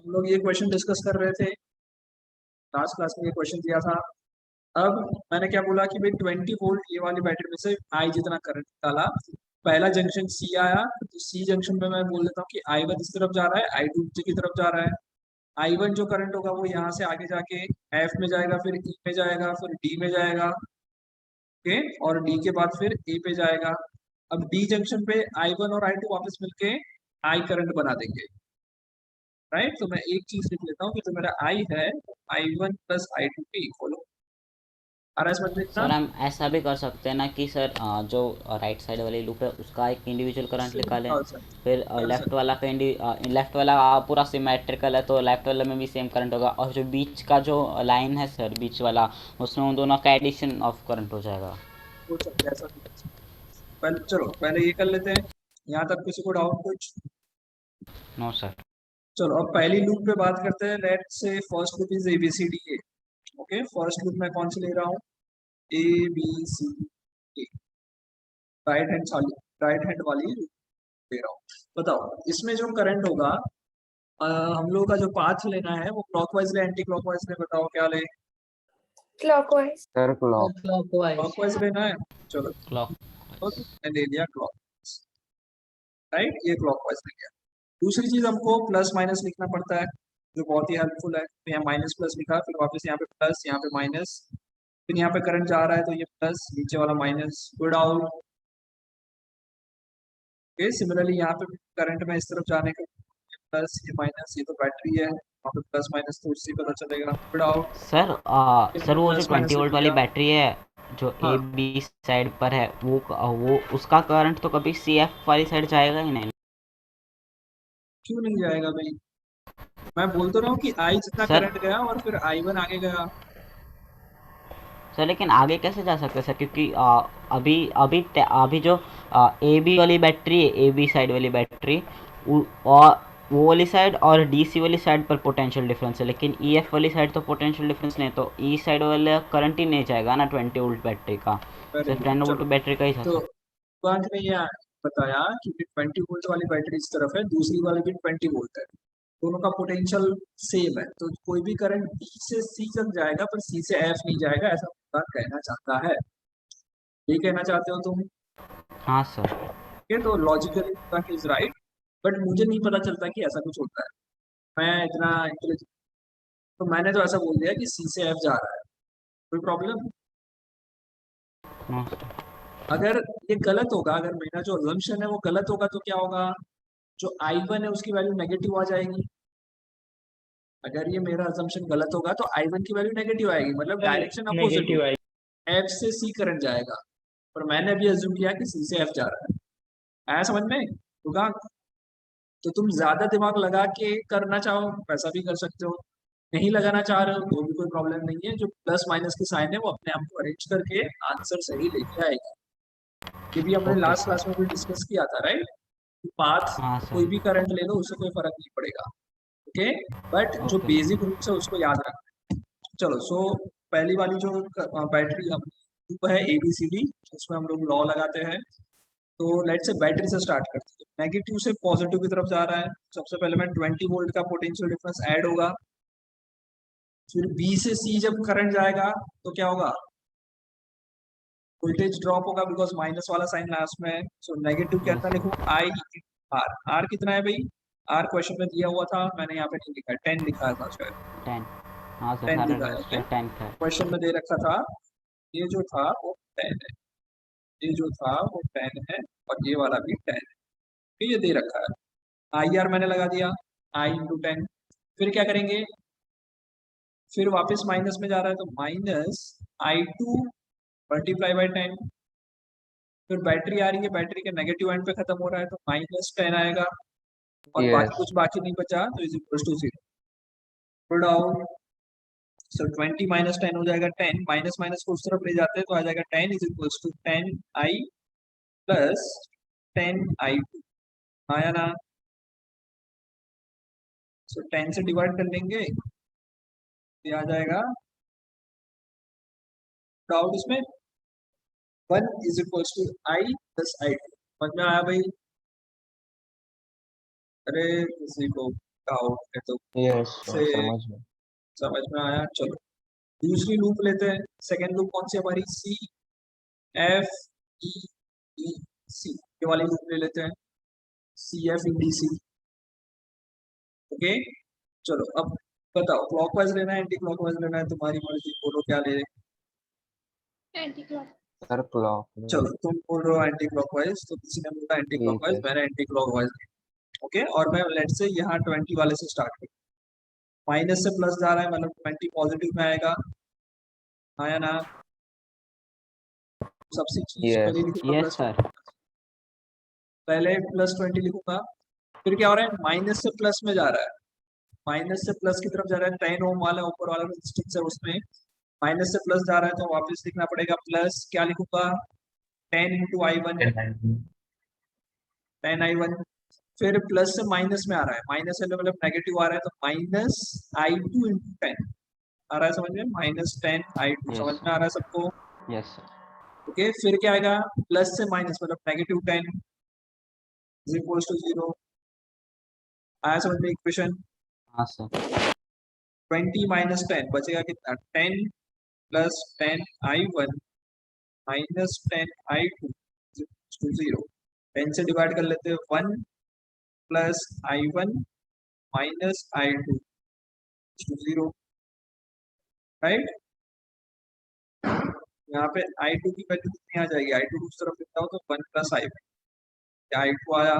हम लोग ये क्वेश्चन डिस्कस कर रहे थे, लास्ट क्लास में ये क्वेश्चन दिया था। अब मैंने क्या बोला कि भाई 20 वोल्ट ये वाली बैटरी में से आई जितना करंट निकाला, पहला जंक्शन सी आया, तो सी जंक्शन पे मैं बोल देता हूँ कि आई वन इस तरफ जा रहा है, आई टू नीचे की तरफ जा रहा है। आई वन जो करंट होगा वो यहाँ से आगे जाके एफ में जाएगा, फिर ई में जाएगा, फिर डी में जाएगा। ओके, और डी के बाद फिर ए पे जाएगा। अब डी जंक्शन पे आई वन और आई टू वापस मिलके आई करंट बना देंगे। राइट, तो मैं एक चीज लिख लेता हूँ कि जो मेरा आई है, I one plus I two के इक्वल हो। आ रहा है समझ में इतना? सर हम ऐसा भी कर सकते हैं ना कि सर जो राइट साइड वाली लूप है उसका एक इंडिविजुअल करंट निकालें, कर सकते फिर कर लेफ्ट सकते वाला का लेफ्ट वाला पूरा सिमेट्रिकल है तो लेफ्ट वाले में भी सेम करंट होगा, और जो बीच का जो लाइन है सर बीच वाला, उसमें उन दोनों का एडिशन ऑफ करंट हो जाएगा। हो सकता है, ऐसा भी कर सकते हैं। पहले चलो पहले ये कर लेते हैं। यहाँ तक किसी को डाउट कुछ? No sir. चलो अब पहली लूप पे बात करते हैं। Let's say first loop is A B C D A. Okay, first loop मैं कौन सी ले रहा हूँ? A B C A, right hand वाली, राइट हैंड वाली loop ले रहा हूँ। बताओ इसमें जो करंट होगा, हम लोगों का जो पाथ लेना है वो क्लॉकवाइज ले एंटी क्लॉकवाइज ले? बताओ क्या ले? Clockwise. Sir clock. Clockwise. Clockwise लेना है। चलो क्लॉक। तो मैं ले लिया क्लॉक। राइट, ये क्लॉकवाइज ले लिया। दूसरी चीज हमको प्लस माइनस लिखना पड़ता है, जो बहुत ही हेल्पफुल है। तो यहाँ माइनस प्लस लिखा, फिर वापस यहाँ पे प्लस, यहाँ पे माइनस, फिर यहाँ पे करंट जा रहा है तो ये प्लस, नीचे वाला minus, good out. Okay, similarly यहाँ पे करंट में इस तरफ जाने का, प्लस ये माइनस, ये तो बैटरी है, वहाँ पे प्लस माइनस तो उससे पता चलेगा, गुड आउट। सर सर वो जो प्लस 20 माइनस लिख वोल्ट वाली दिया। बैटरी है जो ए हाँ, बी साइड पर है, वो उसका करंट तो कभी सी एफ वाली साइड जाएगा ही नहीं। क्यों नहीं जाएगा भाई? मैं बोल तो रहा हूँ कि आई जितना सर करंट गया और फिर आई वन आगे गया। सर लेकिन आगे कैसे जा सकते हैं सर, क्योंकि अभी अभी अभी जो ए बी वाली बैटरी है, ए बी साइड वाली बैटरी, और वो वाली साइड और डी सी वाली साइड पर पोटेंशियल डिफरेंस है, लेकिन ई एफ वाली साइड तो पोटेंशियल डिफरेंस नहीं है, तो ई साइड वाला करंट ही नहीं जाएगा ना 20 वोल्ट बैटरी का, वेरी सिर्फ गुड, 10 वोल्ट चलो। बैटरी का ही जा तो सकता। बैंक ने ये बताया कि 20 वोल्ट वाली बैटरी इस तरफ है, दूसरी वाली भी 20 वोल्ट है, दोनों का पोटेंशियल सेम है, तो कोई भी करंट बी से सी तक जाएगा पर सी से एफ नहीं जाएगा, ऐसा बात कहना चाहता है। ये कहना चाहते हो तुम? हाँ सर। ये तो लॉजिकली इज राइट, बट मुझे नहीं पता चलता कि ऐसा कुछ होता है। मैं इतना इंटेलिजेंट, तो मैंने तो ऐसा बोल दिया कि सी से एफ जा रहा है। कोई प्रॉब्लम? No sir. अगर ये गलत होगा, अगर मेरा जो अजम्पशन है वो गलत होगा तो क्या होगा? जो आई वन है उसकी वैल्यू नेगेटिव आ जाएगी। अगर ये मेरा अजम्पशन गलत होगा तो आई वन की वैल्यू नेगेटिव आएगी, मतलब डायरेक्शन अपोजिट नेगेटिव होगी। आई। एफ से सी करंट जाएगा, पर मैंने अभी अज्यूम किया कि सी से एफ जा रहा है। आया समझ में होगा? तो तुम ज्यादा दिमाग लगा के करना चाहो वैसा भी कर सकते हो, नहीं लगाना चाह रहे हो तो भी कोई प्रॉब्लम नहीं है। जो प्लस माइनस की साइन है वो अपने आप को अरेंज करके आंसर सही लेके आएगा। ये भी हमने ओके लास्ट सर। क्लास में भी डिस्कस किया था, राइट? पाथ, हाँ कोई सर। भी करंट ले लो उससे कोई फर्क नहीं पड़ेगा। ओके, बट जो ओके सर। बेसिक रूल्स है उसको याद रखना है। चलो, सो पहली वाली जो बैटरी ग्रुप है ABCD, उसमें हम लोग लॉ लगाते हैं। तो लेट से बैटरी से स्टार्ट करते हैं, नेगेटिव से पॉजिटिव की तरफ जा रहा है। सबसे पहले मैं 20 वोल्ट का पोटेंशियल डिफरेंस ऐड होगा, फिर B से C जब करंट जाएगा तो क्या होगा? वोल्टेज ड्रॉप होगा, बिकॉज माइनस वाला साइन लास्ट में है। सो नेगेटिव के यस अंदर लिखूं सर। I R. आर कितना है भाई? आर क्वेश्चन में दिया हुआ था, मैंने यहाँ पे नहीं लिखा है, 10 लिखा था शायद। 10। हाँ सर 10 सारा लिखा है, ओके। रजिस्टर 10 का है। क्वेश्चन में दे रखा था, ये जो था वो 10 है, ये जो था वो 10 है, और ये वाला भी 10 है। तो ये दे रखा है। आई आर मैंने लगा दिया, आई इंटू 10। फिर क्या करेंगे? फिर वापस माइनस में जा रहा है तो minus I to multiply by 10। फिर बैटरी आ रही है, बैटरी के नेगेटिव एंड पे खत्म हो रहा है तो -10 आएगा, और बाकी यस। कुछ बाकी नहीं बचा तो is equal to 0। Put down. So 20 minus 10 हो जाएगा 10, माइनस माइनस को उस तरफ ले जाते हैं तो आ जाएगा 10 is equal to 10i plus 10i2। आया ना? सो 10 से डिवाइड कर लेंगे, ये आ जाएगा डाउट इसमें 1 is equal to I plus I two. समझ में आया भाई? अरे किसी को आउट है तो यस से समझ में आया। चलो दूसरी लूप लेते हैं। सेकेंड लूप कौन सी हमारी, सी एफ ई ई सी, ये वाली लूप ले लेते हैं, C F E D C. Okay चलो अब बताओ क्लॉकवाइज लेना है एंटी क्लॉकवाइज लेना है, तुम्हारी मर्जी, बोलो क्या ले। Anti clock. Sir clock. चलो तुम बोल रहे हो एंटी क्लॉकवाइज, तो किसी ने बोला एंटी ठीक क्लॉकवाइज, है। मैंने एंटी क्लॉकवाइज। ओके और मैं लेट से यहाँ 20 वाले से स्टार्ट करूँ, माइनस से प्लस जा रहा है मतलब 20 पॉजिटिव में आएगा, आया ना। सबसे चीज Yes. पहले लिखूंगा यस प्लस, सर। पहले प्लस 20 लिखूंगा, फिर क्या हो रहा है माइनस से प्लस में जा रहा है, माइनस से प्लस की तरफ जा रहा है। 10 ओम वाला ऊपर वाला रेजिस्टेंस है उसमें माइनस से प्लस जा रहा है, तो वापस लिखना पड़ेगा प्लस, क्या लिखूंगा 10 इंटू आई वन, 10 I1। फिर प्लस से माइनस में आ रहा है, माइनस से मतलब नेगेटिव आ रहा है, तो माइनस I2 इंटू 10 आ रहा है, समझ में, -10 I2 समझ में आ रहा है सबको। Yes sir. ओके फिर क्या आएगा, प्लस से माइनस मतलब -10 इज इक्वल्स टू 0, आया समझ में इक्वेशन। हाँ सर। 20 माइनस 10 बचेगा कितना, 10 plus 10 I1 minus 10 I2 to 0। 10 से डिवाइड कर लेते हैं, 1 plus I1 minus I2 to 0, right. यहाँ पे I2 की वैल्यू कितनी आ जाएगी, I2 को उस तरफ लिखता हूँ तो 1 प्लस I1, क्या I2 आया,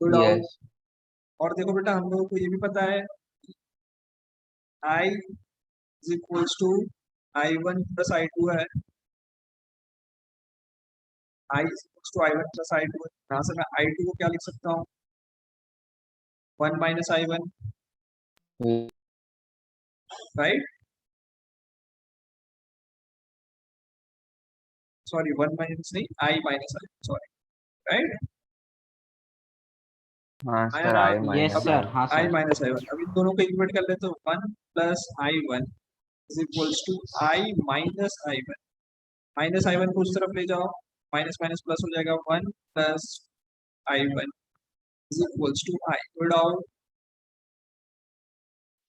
गुड आउट। Yes. और देखो बेटा हम लोगों को ये भी पता है I is equals to I1 plus I2 है, I is equals to I1 plus I2 है। यहाँ से मैं I2 को क्या लिख सकता हूँ, 1 minus I1, right, sorry 1 minus नहीं, I minus I, sorry, right. हाँ आया सर ना, I यस माइनस सर। हाँ I सर। Minus I1। अब इन दोनों को इक्वेट कर लेते हो, 1 plus I1 is equals to I minus I1, minus I1 को उस तरफ ले जाओ, माइनस माइनस प्लस हो जाएगा, 1 plus I1 is equals to I, good out.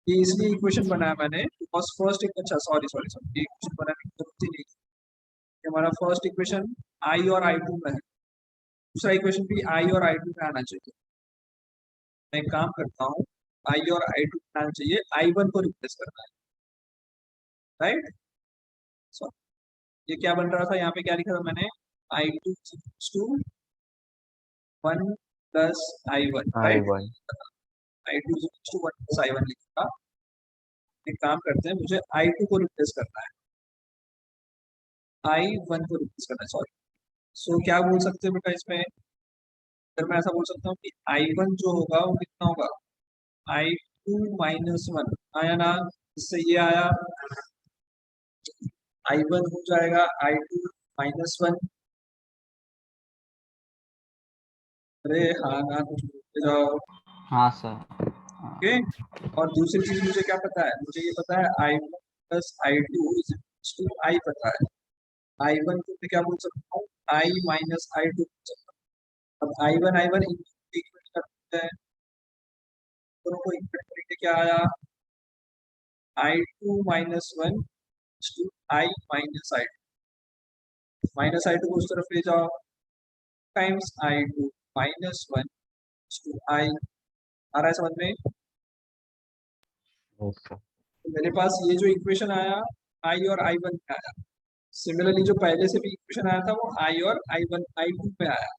ये इसलिए इक्वेशन बनाया मैंने बिकॉज फर्स्ट एक, अच्छा सॉरी सॉरी सॉरी, ये इक्वेशन बनाने की जरूरत ही नहीं, ये हमारा फर्स्ट इक्वेशन I और I2 में है, दूसरा इक्वेशन भी I और I2 में आना चाहिए। मैं एक काम करता हूँ, I और I2 में आना चाहिए, I1 को रिप्लेस करना है, राइट। सो ये क्या बन रहा था, यहाँ पे क्या लिखा था मैंने, I2 to 1 plus I1, right, I1। I2 to 1 plus I1 लिखा। एक काम करते हैं, मुझे I2 को रिप्लेस करना है, I1 को रिप्लेस करना है, सॉरी। सो क्या बोल सकते हैं बेटा इसमें, फिर मैं ऐसा बोल सकता हूँ कि I1 जो होगा वो कितना होगा, I2 माइनस 1, आया ना, इससे ये आया, I1 हो जाएगा I2 माइनस 1, अरे हाँ ना कुछ बोलते जाओ। हाँ सर। ओके और दूसरी चीज मुझे क्या पता है, मुझे ये पता है I1 plus I2 is to I पता है, I1 को मैं क्या बोल सकता हूँ, I माइनस I2 बोल सकता हूँ। अब I1 इक्वेट करते हैं, दोनों को इक्वेट करके क्या आया, I2 minus 1 to I minus I2, minus I2 को उस तरफ ले जाओ, times I2 minus 1 to I, आ रहा है समझ में। Yes sir। तो मेरे पास ये जो इक्वेशन आया I और I1 में आया, सिमिलरली जो पहले से भी इक्वेशन आया था वो I और I1 I2 में आया,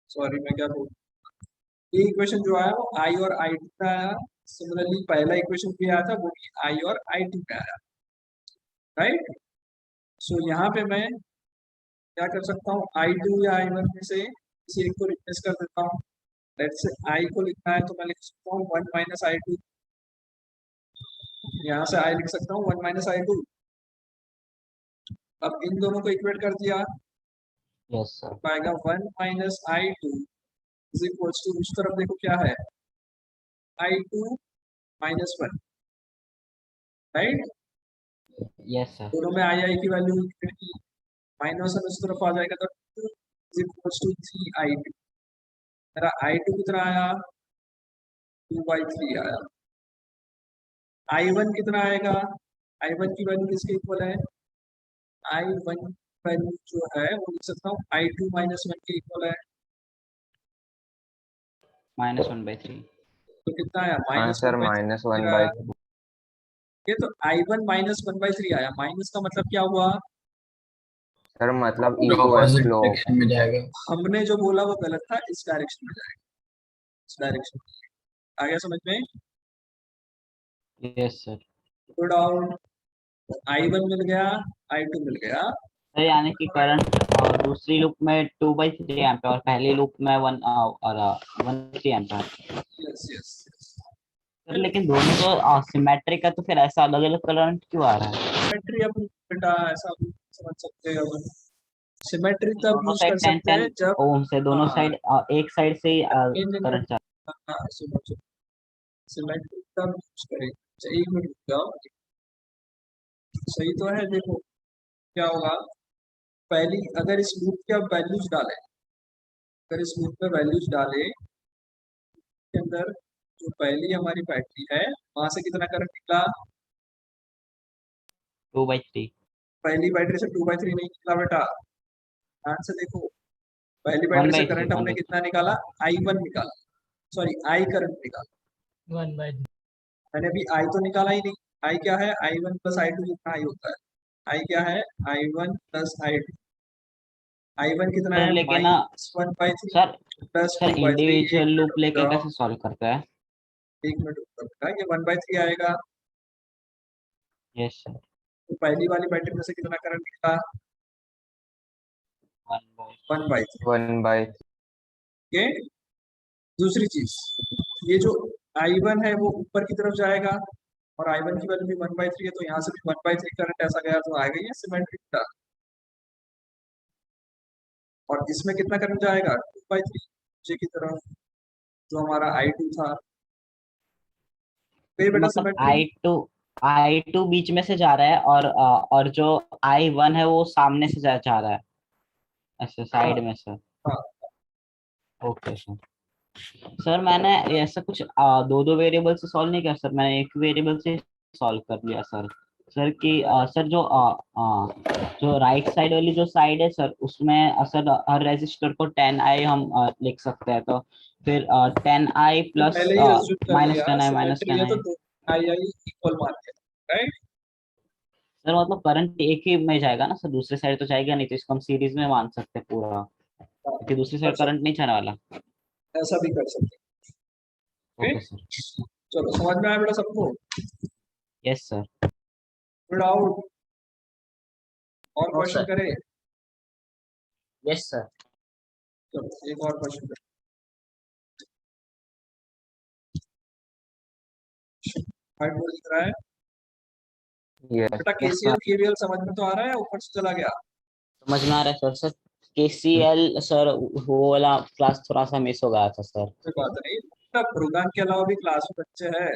सॉरी मैं क्या बोल, ये इक्वेशन जो आया वो I और I2 में आया, सिमिलरली पहला इक्वेशन भी आया था वो भी I और I2 में आया, राइट। सो यहाँ पे मैं क्या कर सकता हूँ, I2 या I1 में से किसी एक को रिप्लेस कर देता हूँ। लेट्स से I को लिखना है तो मैं लिख सकता हूँ 1 माइनस I2, यहाँ से I लिख सकता हूँ 1 माइनस I2। अब इन दोनों को इक्वेट कर दिया, यस सर। पाएगा 1 minus I2 is equals to, उस तरफ देखो क्या है, I2 minus 1, right. Yes sir. दोनों में आई की वैल्यू माइनस 1 उस तरफ आ जाएगा, तो 2 इज इक्वल्स टू 3I2, मेरा I2 कितना आया, 2/3 आया। I1 कितना आएगा, I1 की वैल्यू किसके इक्वल है, I1 वैल्यू जो है वो लिख सकता हूँ I2 -1 के इक्वल है। -1/3। तो कितना आया, आंसर -1/3 -1 आया। बाई 3। ये तो I1 -1/3 आया, माइनस का मतलब क्या हुआ, सर मतलब जो इक्वल अपोजिट स्लोप। डायरेक्शन में जाएगा। हमने जो बोला वो गलत था, इस डायरेक्शन में जाएगा, इस डायरेक्शन में। आ गया समझ में, yes sir. Good out. I1 मिल गया, I2 मिल गया। सर यानी कि करंट दूसरी लूप में 2/3 एम्पीयर और पहली लूप में 1/3 एम्पीयर। Yes yes. सर लेकिन दोनों तो सिमेट्रिक है, तो फिर ऐसा अलग अलग करंट क्यों आ रहा है? सिमेट्री अपन बेटा ऐसा भी समझ सकते हैं अपन, सिमेट्री तब दोनों यूज साइड कर 10 सकते 10 हैं जब, ओम से, दोनों हाँ साइड एक साइड से ही इन करंट जा। हाँ सुनो सुनो, सिमेट्री तब यूज करें, सही में रुक जाओ, सही तो है। देखो क्या होगा, पहली अगर इस लूप के आप वैल्यूज डालें, अगर इस लूप में वैल्यूज डालें के अंदर, जो पहली हमारी बैटरी है वहां से कितना करंट निकला, 2/3। पहली बैटरी से 2/3 नहीं निकला बेटा, ध्यान से देखो। पहली बैटरी से 1/3 करंट हमने 1/3। कितना निकाला, I1 निकाला, सॉरी I करंट निकाला। 1/3। मैंने अभी I तो निकाला ही नहीं। I क्या है, I1 प्लस I2 जितना I होता है। I क्या है, I1 प्लस I2। I1 कितना सर है, लेकिन -1/3 सर प्लस सर 2/3। एक इंडिविजुअल मिनट लूप रुक लेके जाओ, कैसे सॉल्व करता है? एक मिनट रुक जाओ बेटा, ये 1/3 आएगा। Yes sir. तो पहली वाली बैटरी में से कितना करंट निकला, 1/3। 1/3। 1/3। ओके, दूसरी चीज, ये जो I1 है वो ऊपर की तरफ जाएगा, और I1 की वैल्यू भी 1/3 है, तो यहाँ से भी 1/3 करंट ऐसा गया तो आएगा ये सिमेट्रिक का। और इसमें कितना करंट जाएगा, 2/3 नीचे की तरफ, जो हमारा I2 था। तो ये बेटा मतलब सिमेट्री, I2 बीच में से जा रहा है और जो I1 है वो सामने से जा रहा है, ऐसे हाँ साइड में से। हाँ। Okay sir. सर मैंने ऐसा कुछ दो दो वेरिएबल से सॉल्व नहीं किया सर, मैंने एक वेरिएबल से सॉल्व कर लिया सर। सर कि सर जो राइट साइड वाली जो साइड है सर, उसमें सर हर रेजिस्टर को 10i हम लिख सकते हैं, तो फिर 10i तो प्लस पहले ही अज्यूम कर लिया -10i सिमेट्री है, तो -10i। दो I इक्वल मान के, राइट। सर मतलब करंट एक ही में जाएगा ना सर, दूसरे साइड तो जाएगा नहीं, तो इसको हम सीरीज में मान सकते हैं पूरा, क्योंकि दूसरी कर साइड करंट सकते नहीं जाने वाला। हैं, ऐसा भी कर सकते हैं। Okay okay, sir. चलो समझ में आया बेटा सबको, यस सर। Good out. और नो क्वेश्चन सर। करें, यस सर। चलो एक और क्वेश्चन करें। हार्ड बोर्ड दिख रहा है यस। बेटा, यस KCL KVL समझ में तो आ रहा है, ऊपर से चला गया। समझ में आ रहा है सर। सर KCL सर वो वाला क्लास थोड़ा सा मिस हो गया था सर। कोई बात नहीं बेटा, प्रोग्राम के अलावा भी क्लास में बच्चे हैं,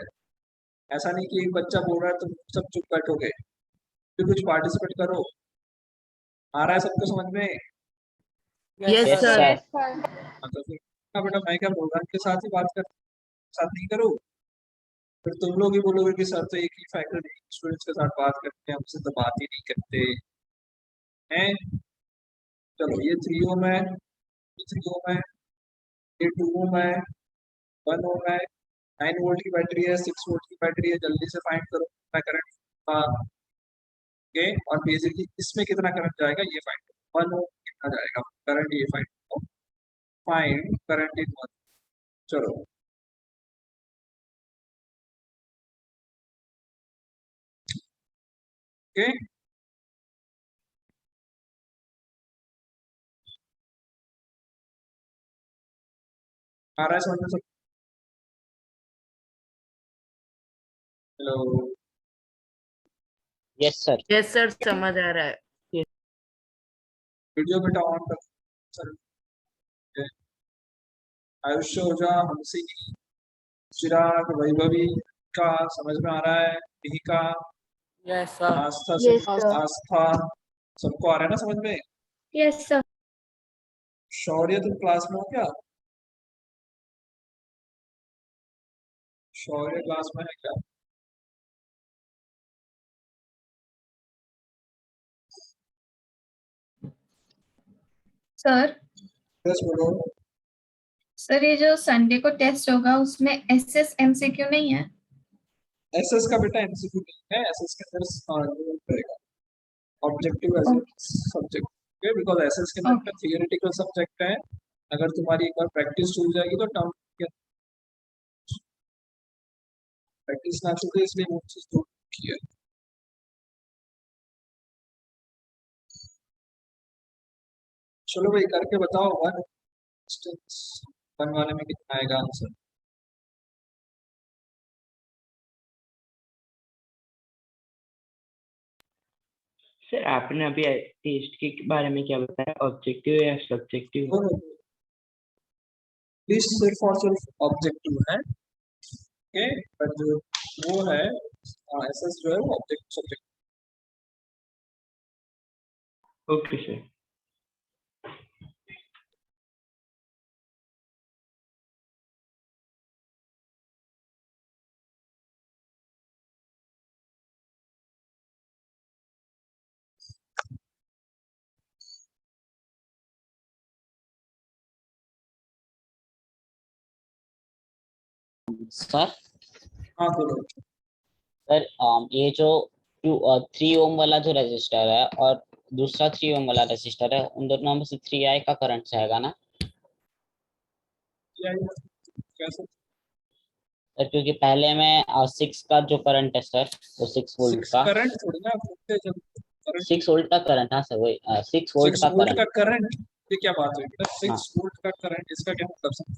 ऐसा नहीं कि एक बच्चा बोल रहा है तुम सब चुप बैठोगे, फिर कुछ पार्टिसिपेट करो। आ रहा है सबको समझ में, yes yes sir. Sir. Yes, sir. हाँ तो फिर हाँ बेटा, मैं क्या प्रोग्राम के साथ ही बात कर, साथ नहीं करूँ, फिर तुम लोग ही बोलोगे कि सर तो एक ही फैकल्टी स्टूडेंट्स के साथ बात करते हैं, हमसे तो बात ही नहीं करते हैं। चलो ये 3 ओम है, ये 3 ओम है, ये 2 ओम है, 1 ओम है, 9 वोल्ट की बैटरी है, 6 वोल्ट की बैटरी है, जल्दी से फाइंड करो कितना करंट। ओके, और बेसिकली इसमें कितना करंट जाएगा ये फाइंड करो, 1 ओम कितना जाएगा करंट, ये फाइंड करो, फाइंड करंट इन 1। चलो ओके, आ रहा है समझ में सब। Hello, yes sir. Yes sir, समझ आ रहा है। वीडियो बेटा ऑन कर सर। आयुष्य ओझा, हंसिनी, चिराग, वैभवी का समझ में आ रहा है, मिहिका, यस सर। आस्था से, Yes, sir. आस्था, सबको आ रहा है ना समझ में। Yes, sir. शौर्य तुम क्लास में हो क्या, शौर्य क्लास में है क्या? सर यस बोलो। सर ये जो संडे को टेस्ट होगा उसमें एसएस एमसीक्यू नहीं है? एसएस का बेटा एमसीक्यू नहीं है, एसएस के अंदर ऑब्जेक्टिव एज सब्जेक्ट है, बिकॉज एसएस के अंदर थियोरेटिकल सब्जेक्ट है। अगर तुम्हारी एक बार प्रैक्टिस हो जाएगी तो टर्म प्रैक्टिस ना छूटे, इसलिए वो चीज दूर की है। चलो भाई करके बताओ, वन वाले में कितना आएगा आंसर? सर आपने अभी टेस्ट के बारे में क्या बताया, ऑब्जेक्टिव या सब्जेक्टिव? प्लीज सिर्फ और सिर्फ ऑब्जेक्टिव है, ओके, पर जो वो है एसएस जो है वो object subject. Okay sir. Sir हाँ बोलो। सर ये जो 3 ओम वाला जो रजिस्टर है और दूसरा 3 ओम वाला रजिस्टर है, उन दोनों में से 3i का करंट जाएगा ना कैसे? सर? क्योंकि पहले में 6 का जो करंट है सर, वो 6 वोल्ट 6 का, करंट थोड़ी ना बोलते, जब करंट 6 वोल्ट का करंट, हाँ सर वही 6 वोल्ट 6 का वोल्ट का करंट। करंट, ये क्या बात हुई? हाँ 6 वोल्ट का करंट, इसका क्या मतलब?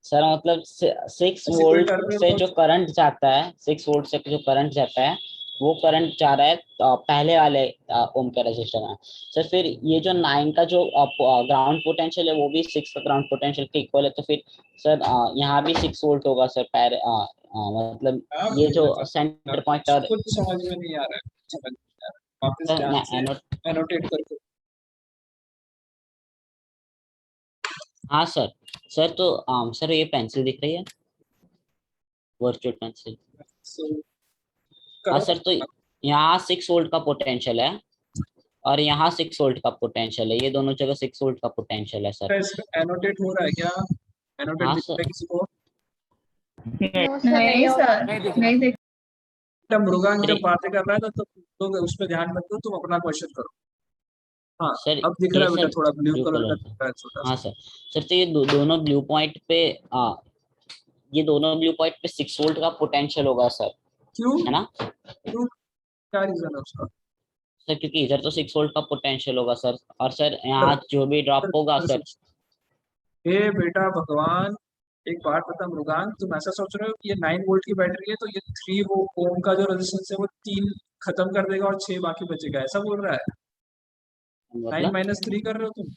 सर, मतलब 6 ऐसी कोई वोल्ट टर्मिनल से जो बहुत करंट जाता है, 6 वोल्ट से जो करंट जाता है, वो करंट जा रहा है पहले वाले ओम के रजिस्टर में। सर फिर ये जो 9 का जो ग्राउंड पोटेंशियल है, वो भी 6 का ग्राउंड पोटेंशियल के इक्वल है, तो फिर सर यहाँ भी 6 वोल्ट होगा सर। मतलब क्या ये जो बोल रहा सेंटर है? पॉइंट और कुछ समझ में नहीं आ रहा है, समझ नहीं आ रहा है। वापस सर ध्यान मैं से एनोटेट करके। हाँ सर। सर तो सर ये पेंसिल दिख रही है, वर्चुअल पेंसिल। So, हाँ करो। सर, तो यहाँ 6 वोल्ट का पोटेंशियल है और यहाँ 6 वोल्ट का पोटेंशियल है, ये दोनों जगह 6 वोल्ट का पोटेंशियल है सर। एनोटेट हो रहा है क्या? एनोटेट हाँ दिख सर। रहा है किसी को? नहीं सर, नहीं दिख नहीं देख। जब मृगांक सर जब बातें कर रहा है तो तुम उस पर ध्यान मत दो, तुम अपना क्वेश्चन करो। हाँ, सर अब दिख रहा ये है बेटा, सर थोड़ा ब्लू ब्लू कलर का कलर दिख का। रहा है छोटा हाँ सा। सर। सर तो ये दोनों ब्लू पॉइंट पे ये दोनों ब्लू पॉइंट पे 6 वोल्ट का पोटेंशियल होगा सर, क्यों? है ना क्यों? क्या रीजन है उसका? सर? क्योंकि इधर तो 6 वोल्ट का पोटेंशियल होगा सर, और सर पर, यहाँ जो भी ड्रॉप होगा सर। हे बेटा भगवान, एक बात बता मृगांक, तुम ऐसा सोच रहे हो कि ये 9 वोल्ट की बैटरी है तो ये 3 वो ओम का जो रेजिस्टेंस है वो 3 खत्म कर देगा और 6 बाकी बचेगा, ऐसा बोल रहा है? 9 मतलब माइनस 3 कर रहे हो तुम?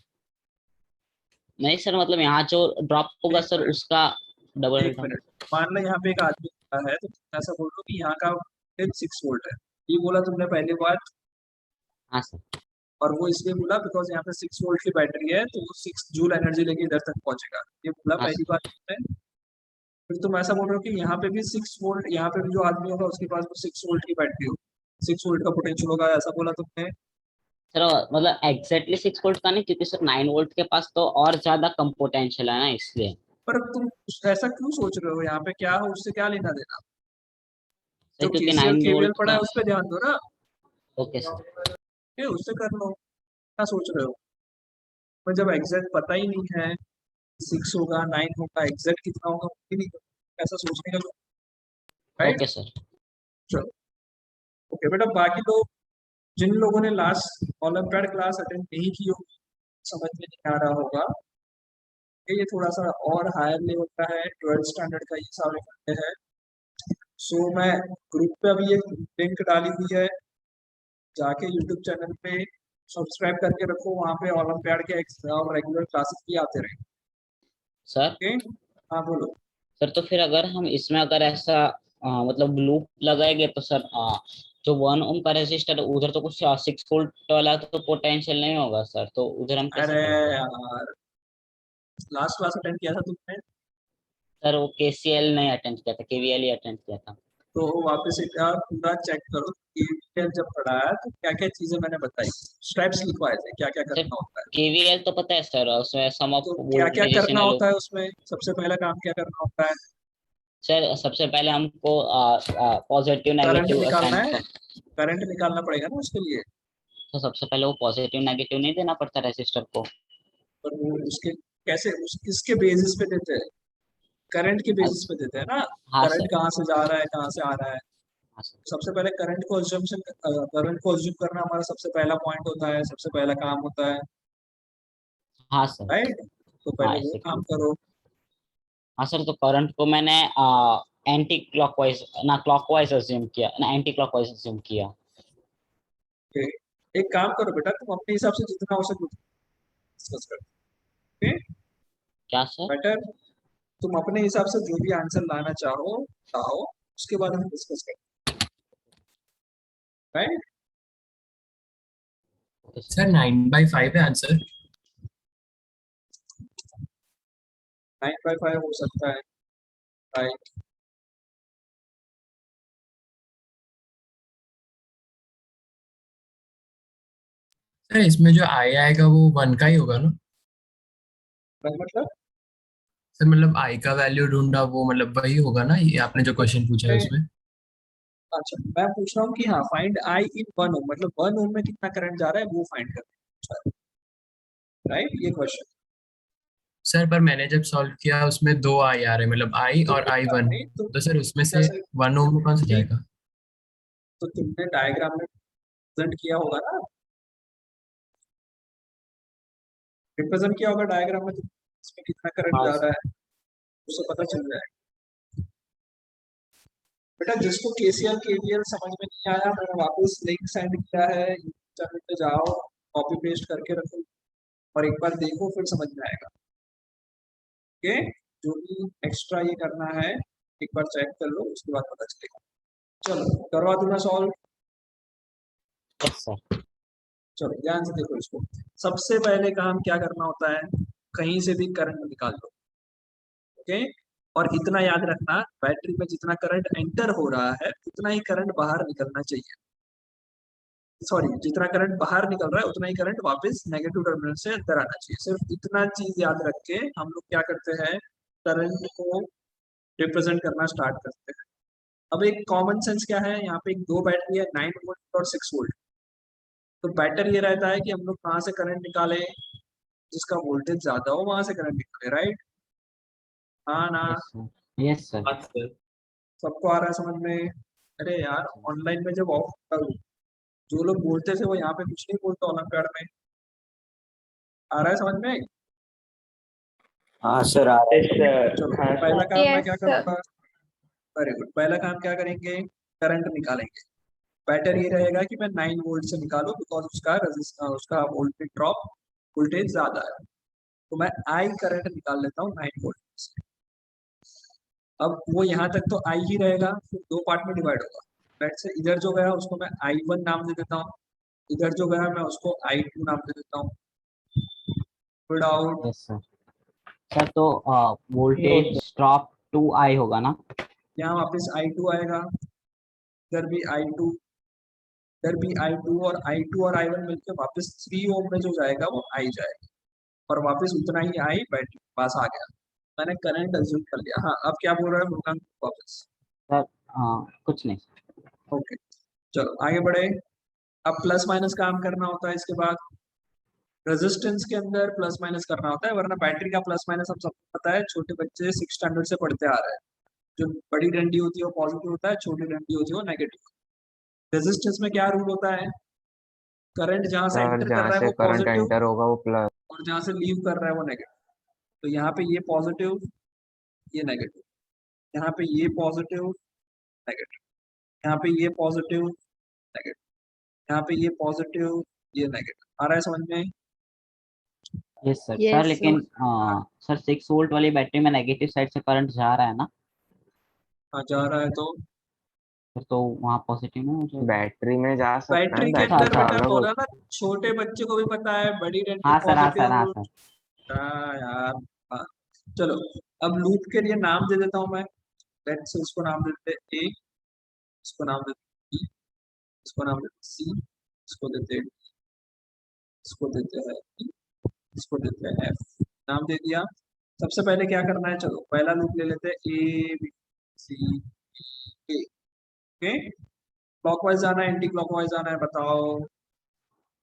नहीं सर, मतलब यहाँ जो ड्रॉप होगा एक सर मिनट, उसका डबल एक ड्रॉप। मिनट। मान लो यहाँ पे एक आदमी खड़ा है, तो तुम ऐसा बोल रहे हो कि यहाँ का 6 वोल्ट है, ये बोला तुमने पहली बार। हाँ सर। और वो इसलिए बोला बिकॉज यहाँ पे 6 वोल्ट की बैटरी है तो वो 6 जूल एनर्जी लेके इधर तक पहुंचेगा, ये बोला हाँ पहली सर। बार तुमने। फिर तुम ऐसा बोल रहे हो कि यहाँ पे भी 6 वोल्ट, यहाँ पे भी जो आदमी होगा उसके पास भी 6 वोल्ट की बैटरी हो, 6 वोल्ट का पोटेंशियल होगा, ऐसा बोला तुमने। सर मतलब एग्जैक्टली 6 वोल्ट का नहीं, क्योंकि सर 9 वोल्ट के पास तो और ज्यादा कम पोटेंशियल है ना, इसलिए। पर तुम ऐसा क्यों सोच रहे हो? यहाँ पे क्या हो, उससे क्या लेना देना? सर जो क्योंकि केसीएल 9 केवीएल वोल्ट पढ़ा है का। उस पर ध्यान दो ना, ओके सर। ये उससे कर लो, क्या सोच रहे हो? पर जब एग्जैक्ट पता ही नहीं है, 6 होगा 9 होगा, एग्जैक्ट कितना होगा वो भी नहीं पता, ऐसा सोचने का, राइट? Okay sir. चलो, ओके बेटा, बाकी लोग जिन लोगों ने लास्ट ओलंपियाड क्लास अटेंड नहीं की होगी, समझ में नहीं आ रहा होगा कि ये थोड़ा सा और हायर लेवल का है, 12th स्टैंडर्ड का ये सारे फंडे है। सो मैं ग्रुप पे अभी एक लिंक डाली हुई है, जाके यूट्यूब चैनल पे सब्सक्राइब करके रखो, वहाँ पे ओलंपियाड के एग्जाम रेगुलर क्लासेस भी आते रहे। सर ओके, हाँ बोलो। सर तो फिर अगर हम इसमें अगर ऐसा मतलब लूप लगाएंगे तो सर जो 1 ओम का रेजिस्टर है उधर तो कुछ 6 वोल्ट वाला तो पोटेंशियल नहीं होगा सर, तो उधर हम कैसे अरे करेंगे? यार, लास्ट क्लास अटेंड किया था तुमने? सर वो केसीएल नहीं अटेंड किया था, केवीएल ही अटेंड किया था। तो वापस एक बार पूरा चेक करो KVL जब पढ़ाया तो क्या क्या चीजें मैंने बताई, स्टेप्स लिखवाए थे क्या क्या सर करना होता है। केवीएल तो पता है सर, उसमें सम ऑफ तो क्या क्या करना वोल्टेज होता है उसमें, सबसे पहला काम क्या करना होता है, सर सबसे पहले हमको पॉजिटिव करंट नेगेटिव निकालना असाइन है, करंट निकालना पड़ेगा ना उसके लिए। तो सबसे पहले वो पॉजिटिव नेगेटिव नहीं देना पड़ता रेसिस्टर को। पर वो उसके कैसे किसके बेसिस पे देते हैं, करंट के बेसिस पे देते हैं ना, हाँ करंट सर, कहाँ से जा रहा है कहाँ से आ रहा है। हाँ सर, सबसे पहले करंट को अज्यूम करना हमारा सबसे पहला पॉइंट होता है, सबसे पहला काम होता है, हाँ सर, राइट। तो हाँ पहले वो ऐसे काम काम। करो। हाँ सर, तो करंट को मैंने एंटी क्लॉकवाइज ना क्लॉकवाइज अज्यूम किया ना एंटी क्लॉकवाइज अज्यूम किया। Okay? एक काम करो बेटा, तुम अपने हिसाब से जितना हो सके डिस्कस करो। ओके क्या सर? बेटर, तुम अपने हिसाब से जो भी आंसर लाना चाहो लाओ, उसके बाद हम डिस्कस करें, राइट। Okay sir. सर 9/5 है आंसर। 9/5 हो सकता है, राइट। सर इसमें जो आई आएगा वो 1 का ही होगा ना? मतलब सर मतलब आई का वैल्यू ढूंढा वो मतलब वही होगा ना, ये आपने जो क्वेश्चन पूछा है उसमें? अच्छा मैं पूछ रहा हूँ कि हाँ फाइंड आई इन 1 ओम, मतलब 1 ओम में कितना करंट जा रहा है वो फाइंड करना, राइट, ये क्वेश्चन। सर पर मैंने जब सॉल्व किया उसमें 2 आई आ रहे हैं, मतलब आई तो और कोई बात I1। नहीं, तो सर उसमें तुम से कैसे 1 ओम में कौन सा ठीक, जाएगा? तो तुमने डायग्राम में प्रेजेंट किया होगा ना, रिप्रेजेंट किया होगा डायग्राम में, तो इसमें कितना करंट हाँ जा सर, रहा है उससे पता चल जाएगा। बेटा जिसको KCL KVL समझ में नहीं आया, मैंने वापस लिंक सेंड किया है, इंटरनेट पे जाओ, कॉपी पेस्ट करके रखो और एक बार देखो फिर समझ में आएगा। ओके, जो भी एक्स्ट्रा ये करना है एक बार चेक कर लो, उसके बाद पता चलेगा। चलो करवा दूंगा सॉल्व। Yes sir. चलो ध्यान से देखो इसको, सबसे पहले काम क्या करना होता है, कहीं से भी करंट निकाल लो। ओके, और इतना याद रखना, बैटरी में जितना करंट एंटर हो रहा है उतना ही करंट बाहर निकलना चाहिए, सॉरी जितना करंट बाहर निकल रहा है उतना ही करंट वापस नेगेटिव टर्मिनल से अंदर आना चाहिए। सिर्फ इतना चीज याद रख के हम लोग क्या करते हैं, करंट को रिप्रेजेंट करना स्टार्ट करते हैं। अब एक कॉमन सेंस क्या है, यहाँ पे एक दो बैटरी है 9 वोल्ट और 6 वोल्ट। तो बेटर ये रहता है कि हम लोग कहाँ से करंट निकालें, जिसका वोल्टेज ज्यादा हो वहां से करंट निकाले, राइट। हाँ ना, यस सर, यस सर। सबको आ रहा है समझ में। अरे यार ऑनलाइन में जब ऑफ, जो लोग बोलते थे वो यहाँ पे कुछ नहीं बोलते ओलंपियाड में, आ रहा है समझ में। हाँ सर आ रहा है। यस सर, चलो हाँ पहला सर। काम मैं Yes, क्या sir. करूँगा, वेरी गुड, पहला काम क्या करेंगे, करंट निकालेंगे। बेटर ये रहेगा कि मैं 9 वोल्ट से निकालूं बिकॉज उसका वोल्टेज ड्रॉप वोल्टेज ज्यादा है। तो मैं आई करंट निकाल लेता हूँ 9 वोल्ट से। अब वो यहाँ तक तो आई ही रहेगा, फिर दो पार्ट में डिवाइड होगा। लेट्स से इधर जो गया उसको मैं I1 नाम दे देता हूँ, इधर जो गया मैं उसको I2 नाम दे देता हूँ। फिर आउट, यस सर। सर तो वोल्टेज ड्रॉप 2I होगा ना? यहाँ वापस I2 आएगा, इधर भी I2, इधर भी I2, और I2 और I1 मिलकर वापस 3 ओम में जो जाएगा वो आई जाएगा, और वापस उतना ही आई बैटरी के पास आ गया। मैंने करंट अज्यूम कर लिया। हाँ अब क्या बोल रहा है फुरकान वापस। सर कुछ नहीं। ओके चलो आगे बढ़े। अब प्लस माइनस काम करना होता है, इसके बाद रेजिस्टेंस के अंदर प्लस माइनस करना होता है, वरना बैटरी का प्लस माइनस हम सबको पता है, छोटे बच्चे 6 स्टैंडर्ड से पढ़ते आ रहे हैं। जो बड़ी डंडी होती है वो पॉजिटिव होता है, छोटी डंडी होती है वो नेगेटिव। रेजिस्टेंस में क्या रूल होता है, करंट जहां से सर एंटर कर जहाँ रहा है से वो करंट पॉजिटिव, एंटर होगा वो प्लस। और जहां से लीव कर रहा है वो नेगेटिव। तो यहाँ पे ये पॉजिटिव ये नेगेटिव, यहाँ पे ये पॉजिटिव नेगेटिव, यहाँ पे ये पॉजिटिव नेगेटिव, यहाँ पे ये पॉजिटिव ये नेगेटिव। आ रहा है समझ में। Yes sir. Yes, sir sir. लेकिन सर 6 वोल्ट वाली बैटरी में नेगेटिव साइड से करंट जा रहा है ना? हाँ जा रहा है, तो फिर तो वहाँ पॉजिटिव नहीं हो जाएगा। बैटरी में जा सकता है, बैटरी के अच्छा अंदर बैटरी अच्छा। का बेटा अलग बोला होता ना, छोटे बच्चे को भी पता है बड़ी डंडी हाँ सर, हाँ सर, हाँ पॉजिटिव। सर। हाँ यार, हाँ चलो अब लूप के लिए नाम दे देता हूं मैं, लेट्स से इसको नाम देते हैं ए, इसको नाम देते हैं बी, इसको नाम देते हैं सी, इसको देते हैं D, इसको देते हैं E, इसको देते हैं F। नाम दे दिया। सबसे पहले क्या करना है, चलो पहला लूप ले लेते हैं A B C D A. Okay, clockwise जाना है एंटी क्लॉकवाइज जाना है, बताओ।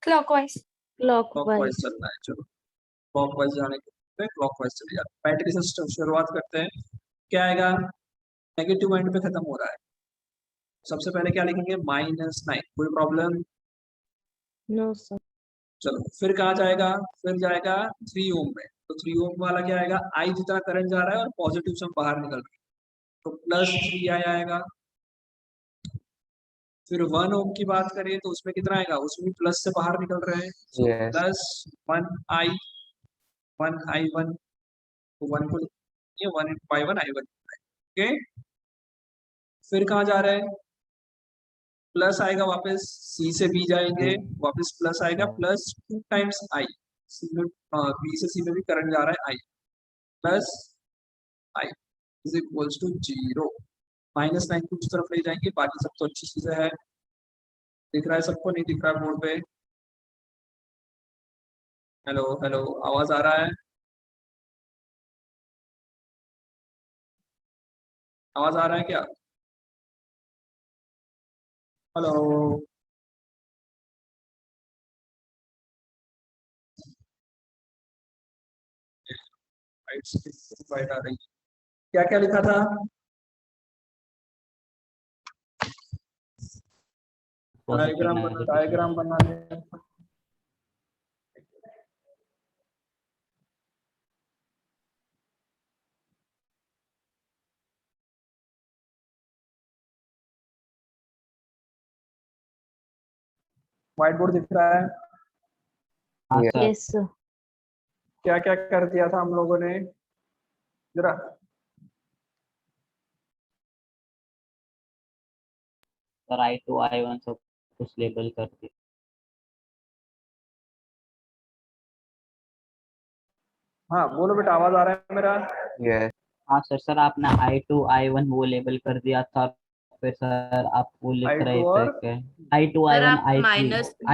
क्लॉकवाइज। क्लॉकवाइज चलना है, चलो क्लॉकवाइज जाने के क्लॉकवाइज चले जाते हैं। बैटरी से शुरुआत करते हैं, क्या आएगा, नेगेटिव एंड पे खत्म हो रहा है। सबसे पहले क्या लिखेंगे, -9, कोई प्रॉब्लम? No sir. चलो फिर कहाँ जाएगा, फिर जाएगा 3 ओम में, तो 3 ओम वाला क्या आएगा, आई जितना करंट जा रहा है और पॉजिटिव से हम बाहर निकल रहे हैं, तो +3i आएगा। फिर 1 ओम की बात करें तो उसमें कितना आएगा, उसमें प्लस से बाहर निकल रहे हैं, तो Yes. +1i, 1i1, तो 1 को ये 1/1i1। ओके, फिर कहाँ जा रहे हैं, प्लस आएगा वापस, सी से बी जाएंगे, वापस प्लस आएगा, +2 टाइम्स आई, सी में बी से सी में भी करंट जा रहा है I, plus I is equals to 0। -9 को उस तरफ ले जाएंगे, बाकी सब तो अच्छी चीजें है। दिख रहा है सबको, नहीं दिख रहा है बोर्ड पे? हेलो हेलो, आवाज आ रहा है? आवाज आ रहा है क्या? हेलो, वाइट आ रही है, क्या क्या लिखा था? डायग्राम बना ले। व्हाइट बोर्ड दिख रहा है? हाँ Yes. सर। Yes sir. क्या क्या कर दिया था हम लोगों ने जरा? सर I2 I1 सब कुछ लेबल कर दिया। हाँ बोलो बेटा, आवाज आ रहा है मेरा? Yes. हाँ सर, सर आपने I2 I1 वो लेबल कर दिया था, फिर सर आप वो लिख I2 रहे और थे I2 सर I1 आप I3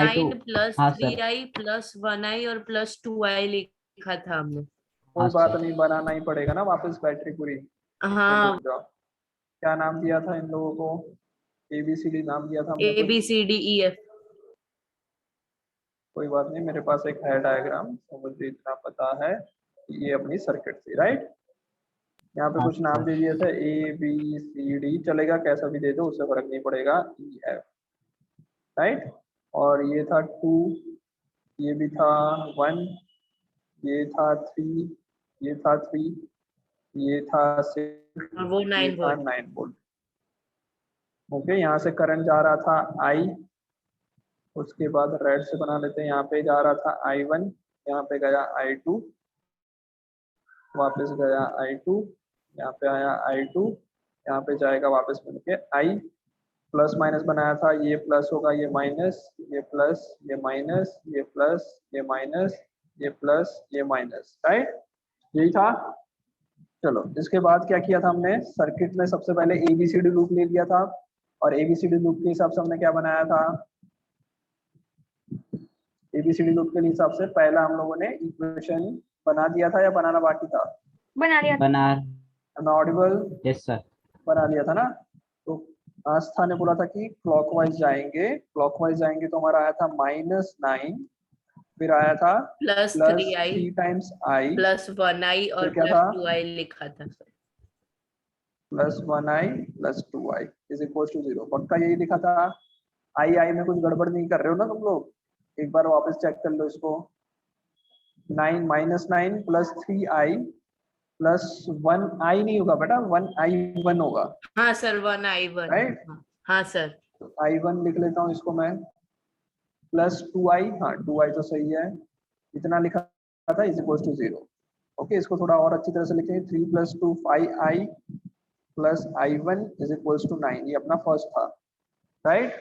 I2। -9 हाँ + सर, 3i + 1i और +2i लिखा था हमने। कोई हाँ बात सर। नहीं, बनाना ही पड़ेगा ना वापस बैटरी पूरी। हाँ, रुक जाओ, क्या नाम दिया था इन लोगों को, ABCD नाम दिया था हमने A कुछ? B C D E F। कोई बात नहीं, मेरे पास एक है डायग्राम, तो मुझे इतना पता है कि ये अपनी सर्किट थी, राइट। यहाँ पे हाँ कुछ नाम सर। दे दिया था ABCD, चलेगा कैसा भी दे दो, उससे फर्क नहीं पड़ेगा, EF, राइट। और ये था 2, ये भी था 1, ये था 3, ये था 3, ये था 6, और वो ये 9 था वोल्ट। 9 वोल्ट। ओके, यहाँ से करंट जा रहा था I, उसके बाद रेड से बना लेते हैं, यहाँ पे जा रहा था I1, यहाँ पे गया I2, वापस गया I2, यहाँ पे आया I2, यहाँ पे जाएगा वापस बन के I, प्लस माइनस बनाया था, ये प्लस होगा, ये माइनस, ये प्लस, ये माइनस, ये प्लस, ये माइनस, ये प्लस, ये माइनस, राइट, यही था। चलो इसके बाद क्या किया था हमने, सर्किट में सबसे पहले ABCD लूप ले लिया था, और ABCD लूप के हिसाब से हमने क्या बनाया था, ABCD लूप के हिसाब से पहला हम लोगों ने इक्वेशन बना दिया था या बनाना बाकी था? बना लिया। बना। ऑडिबल? Yes sir. बना लिया था ना। तो आस्था ने बोला था कि क्लॉकवाइज जाएंगे, क्लॉकवाइज जाएंगे तो हमारा आया था -9, फिर आया था +3i +3 टाइम्स I, + 1i और क्या था? +2i लिखा था sir. +1i + 2i is equal to 0। पक्का यही लिखा था? आई में कुछ गड़बड़ नहीं कर रहे हो ना तुम लोग? एक बार वापस चेक कर लो इसको। 9 -9 + 3i + 1i नहीं होगा बेटा, 1i1 होगा, हाँ सर, 1i1। राइट। हाँ सर। तो I1 लिख लेता हूँ इसको मैं, +2i, हाँ 2i तो सही है, इतना लिखा था इज इक्वल टू 0। ओके, इसको थोड़ा और अच्छी तरह से लिखेंगे, 3 + 2 5i + I1 is equal to 9, ये अपना फर्स्ट था, राइट।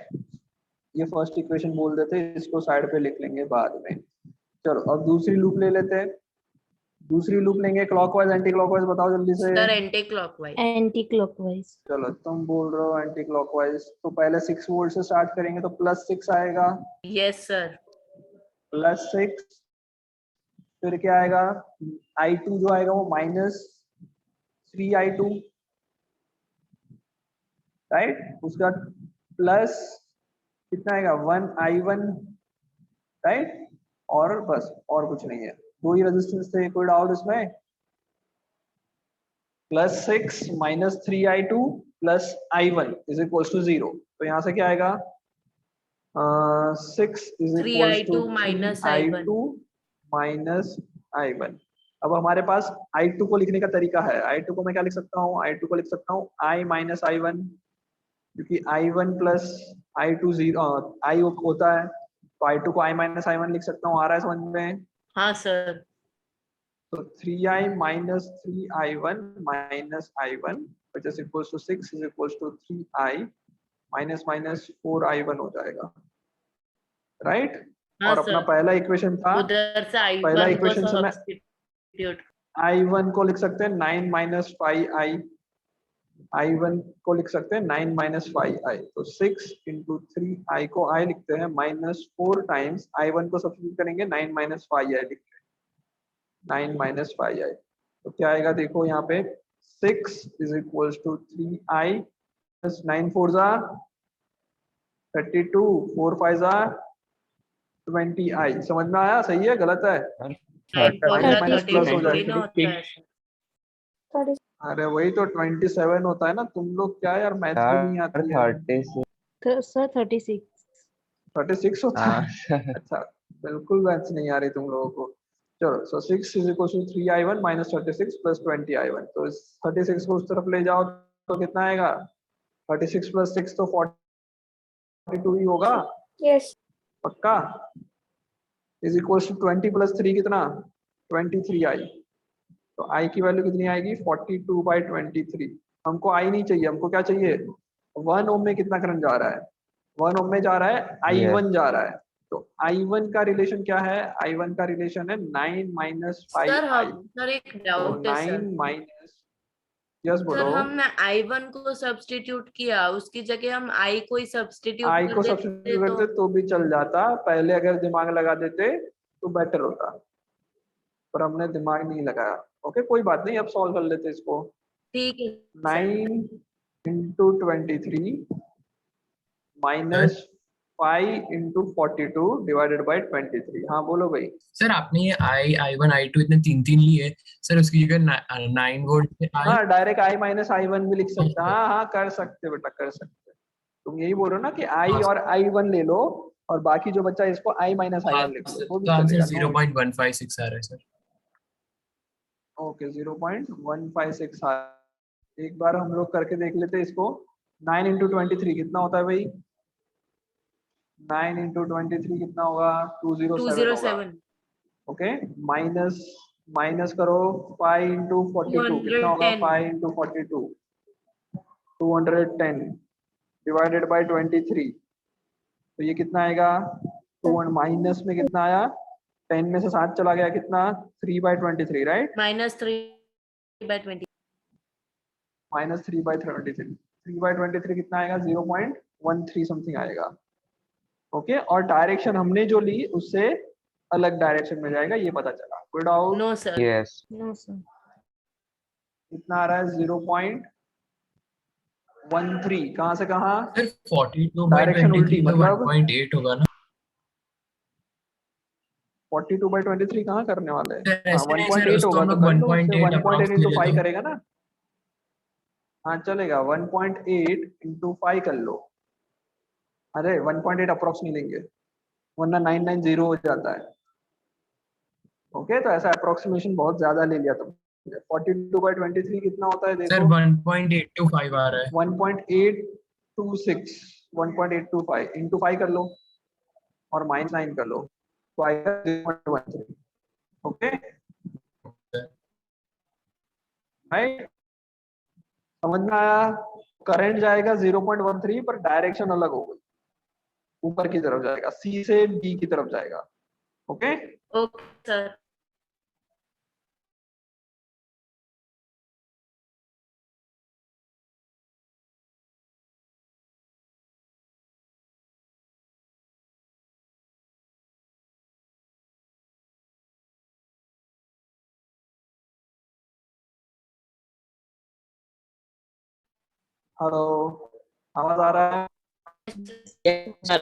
ये फर्स्ट इक्वेशन बोल देते हैं, इसको साइड पे लिख लेंगे बाद में। चलो अब दूसरी लूप ले लेते हैं। दूसरी लूप लेंगे क्लॉकवाइज एंटी क्लॉकवाइज, बताओ जल्दी से। Sir anti clockwise. Anti-clockwise. चलो तुम बोल रहे हो एंटी क्लॉकवाइज, तो पहले 6 वोल्ट से स्टार्ट करेंगे तो +6 आएगा, यस सर। +6, फिर क्या आएगा, I2 जो आएगा वो -3I2, राइट। उसका प्लस कितना आएगा 1I1, राइट। और बस और कुछ नहीं है, दो ही रेजिस्टेंस थे, कोई डाउट इसमें। +6 -3I2 +I1 is equals to 0। तो यहाँ से क्या आएगा, 6 is equals to 3I2 minus 3I2 -I1। अब हमारे पास I2 को लिखने का तरीका है। I2 को मैं क्या लिख सकता हूँ, I2 को लिख सकता हूँ I - I1, क्योंकि I1 प्लस I2 0 I होता है, तो I2 को I - I1 लिख सकता हूँ। आ रहा है समझ में? हाँ सर। तो 3I - 3I1 -I1 which is equals to 6 is equals to 3I -4I1 हो जाएगा, राइट। हाँ और अपना सर, पहला इक्वेशन था, उधर से पहला I1 को इक्वेशन से मैं सब्स्टिट्यूट। I1 को लिख सकते हैं 9 - 5I, I1 को लिख सकते हैं 9 - 5I। तो 6 × 3I को I लिखते हैं, -4 टाइम्स I1 को सब्स्टिट्यूट करेंगे 9 - 5I लिखते हैं, 9 - 5I। तो क्या आएगा देखो यहाँ पे, 6 is equals to 3I plus 9 4 जा 32, 4 5 जा 20I। समझ में आया? सही है गलत है? 9 4 जा माइनस प्लस हो 30 ना होता है। अरे वही तो 27 होता है ना। तुम लोग क्या यार, मैथ्स भी नहीं आती है। 36। Sir, 36. 36 होता है? हाँ अच्छा, बिल्कुल मैथ्स नहीं आ रही तुम लोगों को। चलो, सो 6 is equal to 3I1 - 36 + 20I1। तो इस 36 को उस तरफ ले जाओ तो कितना आएगा, 36 + 6 तो 42 ही होगा। Yes. पक्का? इज इक्वल टू 20 + 3 कितना, 23I। तो I की वैल्यू कितनी आएगी, 42/23। हमको I नहीं चाहिए, हमको क्या चाहिए, 1 ओम में कितना करंट जा रहा है, 1 ओम में जा रहा है, I1 जा रहा है। तो I1 का रिलेशन क्या है, I1 का रिलेशन है 9 - सर 5I। सर एक तो डाउट है सर। 9 यस सर बोलो। हमने I1 को सब्स्टिट्यूट किया, उसकी जगह हम I को ही सब्स्टिट्यूट I कर को देते सब्स्टिट्यूट करते तो। तो भी चल जाता, पहले अगर दिमाग लगा देते तो बेटर होता, पर हमने दिमाग नहीं लगाया। ओके कोई बात नहीं, अब सॉल्व कर लेते इसको। ठीक है सर। 9 × 23 - 5 × 42 divided by 23। हाँ बोलो भाई। सर आपने ये I1 I2 इतने तीन तीन लिए सर, उसकी जगह 9 वोल्ट से I। हाँ डायरेक्ट I - I1 भी लिख सकते हैं। हाँ हाँ कर सकते बेटा, कर सकते। तुम यही बोल रहे हो ना कि I और I1 ले लो और बाकी जो बच्चा इसको I - I1 लिख लो, वो भी तो आंसर चलेगा। नो 0.156 आ रहा है सर। ओके 0.156। एक बार हम लोग करके देख लेते हैं इसको। 9 × 23 कितना होता है भाई, 9 × 23 कितना होगा, 207 होगा। 207 ओके माइनस माइनस करो 5 × 42 कितना होगा, 210 5 × 42 210 डिवाइडेड बाय 23। तो ये कितना आएगा, 2 माइनस में कितना आया, 10 में से 7 चला गया, कितना 3/23, राइट। -3/20। -3/23 3/23 कितना आएगा, 0.13 समथिंग आएगा। ओके और डायरेक्शन हमने जो ली उससे अलग डायरेक्शन में जाएगा, ये पता चला। कोई doubt? No sir. Yes No, sir. कितना आ रहा है, 0.13। कहाँ से कहाँ, सर डायरेक्शन उल्टी 42/23 तो मतलब 1.8 होगा ना 42/23 कहाँ करने वाले हैं। सर? हाँ ऐसे नहीं सर, 1.8 उसको होगा हम तो लोग कर लो, उससे 1.8 1.8 अप्रॉक्स ले × लेते 5 हैं। करेगा ना। हाँ चलेगा, 1.8 × 5 कर लो। अरे 1.8 अप्रॉक्स नहीं लेंगे वरना 990 हो जाता है। ओके तो ऐसा अप्रोक्सीमेशन बहुत ज्यादा ले लिया तुमने। 42/23 कितना होता है सर देखो, 1.825 आ रहा है। 1.826 1.825 × 5 कर लो और -9 कर लो तो आएगा 0.13। ओके राइट, समझ में आया। करंट जाएगा 0.13 पर डायरेक्शन अलग होगी, ऊपर की तरफ जाएगा, सी से डी की तरफ जाएगा। Okay okay sir. हेलो, आवाज आ रहा है? Yes, sir.